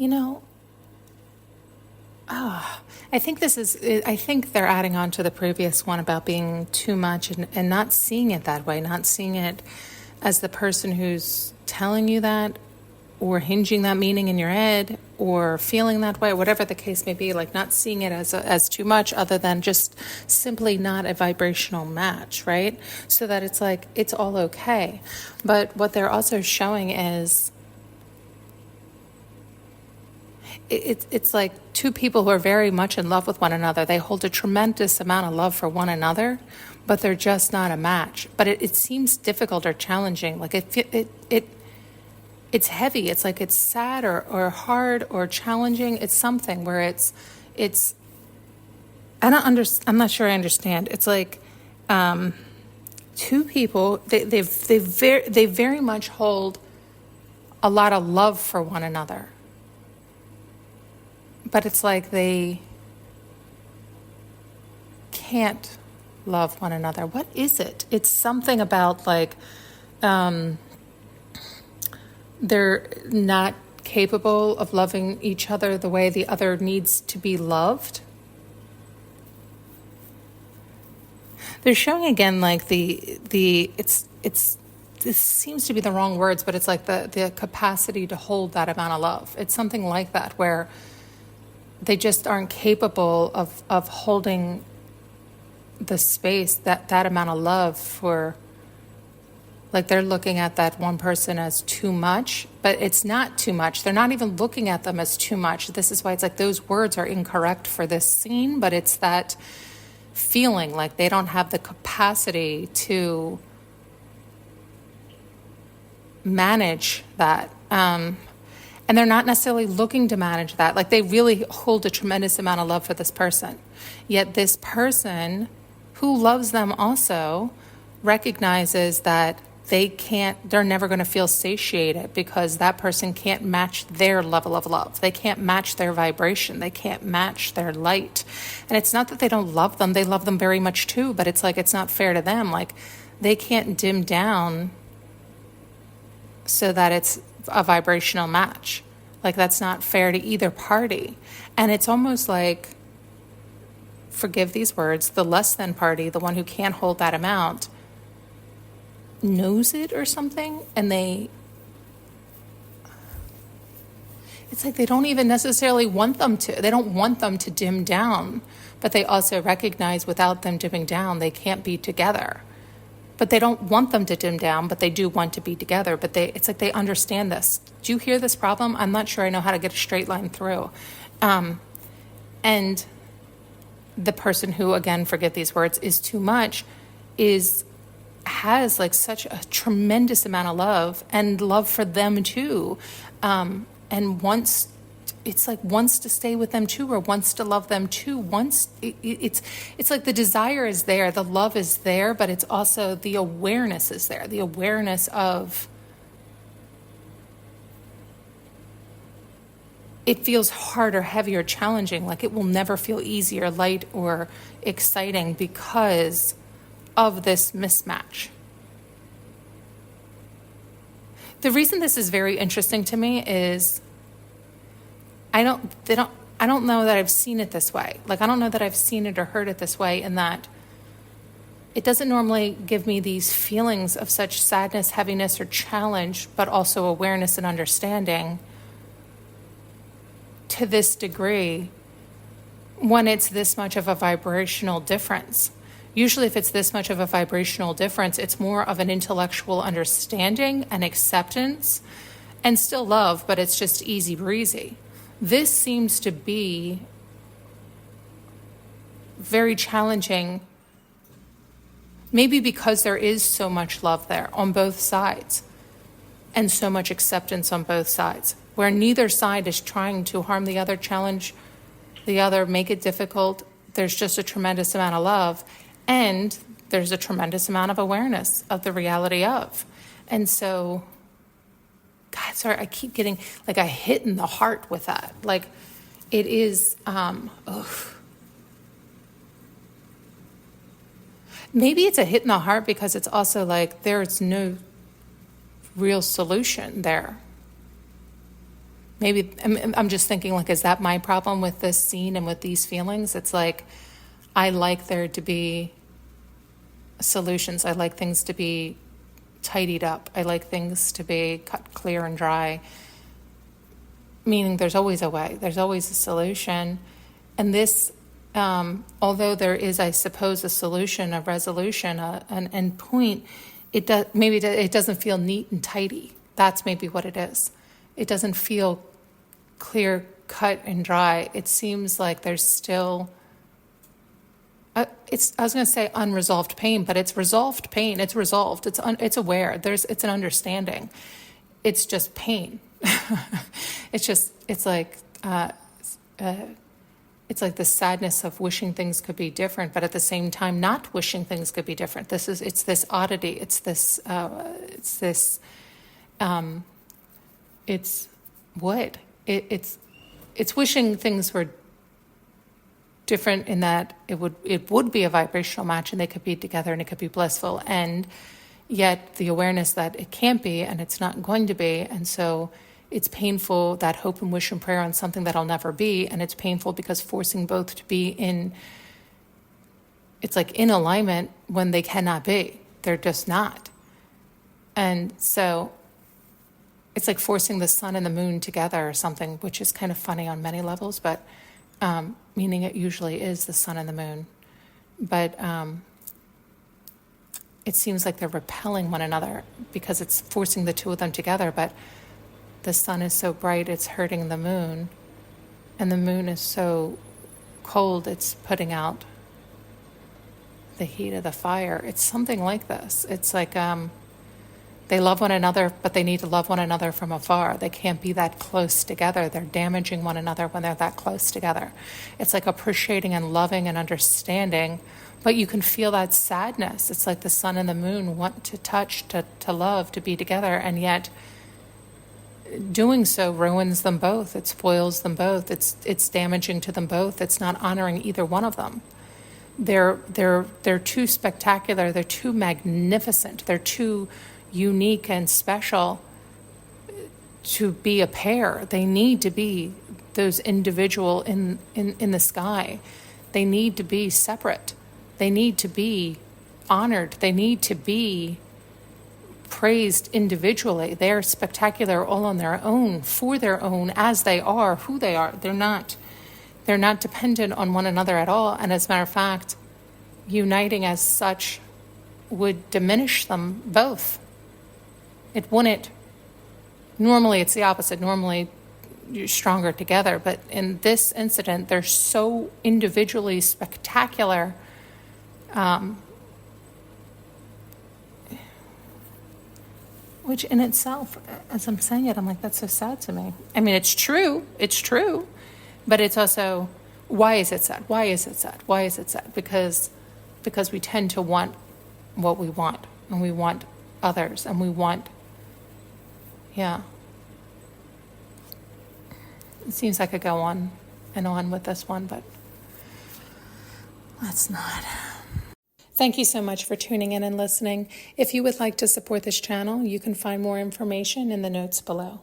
You know, I think they're adding on to the previous one about being too much and not seeing it that way, not seeing it as the person who's telling you that or hinging that meaning in your head or feeling that way, whatever the case may be, like not seeing it as too much other than just simply not a vibrational match, right? So that it's like, it's all okay. But what they're also showing is it's like two people who are very much in love with one another. They hold a tremendous amount of love for one another, but they're just not a match. But it seems difficult or challenging. Like it's heavy. It's like it's sad or hard or challenging. It's something where it's I'm not sure I understand. It's like two people. They very much hold a lot of love for one another. But it's like they can't love one another. What is it? It's something about like they're not capable of loving each other the way the other needs to be loved. They're showing again like this seems to be the wrong words, but it's like the capacity to hold that amount of love. It's something like that where they just aren't capable of holding the space, that amount of love for, like they're looking at that one person as too much, but it's not too much. They're not even looking at them as too much. This is why it's like those words are incorrect for this scene, but it's that feeling like they don't have the capacity to manage that. And they're not necessarily looking to manage that. Like they really hold a tremendous amount of love for this person. Yet this person who loves them also recognizes that they're never going to feel satiated because that person can't match their level of love. They can't match their vibration. They can't match their light. And it's not that they don't love them. They love them very much too, but it's like it's not fair to them. Like they can't dim down so that it's a vibrational match. Like that's not fair to either party. And it's almost like, forgive these words, the less than party, the one who can't hold that amount, knows it or something, and it's like they don't even necessarily want them to. They don't want them to dim down, but they also recognize without them dimming down, they can't be together. But they don't want them to dim down, but they do want to be together. But it's like they understand this. Do you hear this problem? I'm not sure I know how to get a straight line through. And the person who, again, forget these words, is too much, has like such a tremendous amount of love and love for them too. And wants to stay with them too, or wants to love them too. It's like the desire is there, the love is there, but it's also the awareness is there. The awareness of it feels hard or heavy or challenging, like it will never feel easy or light or exciting because of this mismatch. The reason this is very interesting to me is I don't know that I've seen it this way. Like, I don't know that I've seen it or heard it this way, in that it doesn't normally give me these feelings of such sadness, heaviness, or challenge, but also awareness and understanding to this degree when it's this much of a vibrational difference. Usually if it's this much of a vibrational difference, it's more of an intellectual understanding and acceptance and still love, but it's just easy breezy. This seems to be very challenging, maybe because there is so much love there on both sides and so much acceptance on both sides, where neither side is trying to harm the other, challenge the other, make it difficult. There's just a tremendous amount of love, and there's a tremendous amount of awareness of the reality of. And so, God, sorry, I keep getting like a hit in the heart with that. Like it is, maybe it's a hit in the heart because it's also like there's no real solution there. maybe I'm just thinking, like, is that my problem with this scene and with these feelings? It's like, I like there to be solutions. I like things to be tidied up. I like things to be cut clear and dry, meaning there's always a way, there's always a solution. And this, although there is, I suppose, a solution, a resolution, an end point, it doesn't feel neat and tidy. That's maybe what it is. It doesn't feel clear, cut, and dry. It seems like there's still, I was going to say unresolved pain, but it's resolved pain. It's resolved. It's aware. It's an understanding. It's just pain. It's like the sadness of wishing things could be different, but at the same time, not wishing things could be different. It's this oddity. It's wood. It's wishing things were different in that it would be a vibrational match and they could be together and it could be blissful, and yet the awareness that it can't be and it's not going to be, and so it's painful, that hope and wish and prayer on something that'll never be, and it's painful because forcing both to be in alignment when they cannot be. They're just not. And so it's like forcing the sun and the moon together or something, which is kind of funny on many levels, but meaning it usually is the sun and the moon. But it seems like they're repelling one another because it's forcing the two of them together, but the sun is so bright it's hurting the moon, and the moon is so cold it's putting out the heat of the fire. It's something like this. It's like they love one another, but they need to love one another from afar. They can't be that close together. They're damaging one another when they're that close together. It's like appreciating and loving and understanding, but you can feel that sadness. It's like the sun and the moon want to touch, to love, to be together, and yet doing so ruins them both. It spoils them both. It's damaging to them both. It's not honoring either one of them. They're too spectacular. They're too magnificent. They're too unique and special to be a pair. They need to be those individual in the sky. They need to be separate. They need to be honored. They need to be praised individually. They're spectacular all on their own, for their own, as they are, who they are. They're not dependent on one another at all. And as a matter of fact, uniting as such would diminish them both. It wouldn't. Normally it's the opposite. Normally you're stronger together. But in this incident, they're so individually spectacular. Which in itself, as I'm saying it, I'm like, that's so sad to me. I mean, it's true, but it's also, why is it sad? Why is it sad? Why is it sad? Because we tend to want what we want, and we want others, and we want, yeah. It seems I could go on and on with this one, but let's not. Thank you so much for tuning in and listening. If you would like to support this channel, you can find more information in the notes below.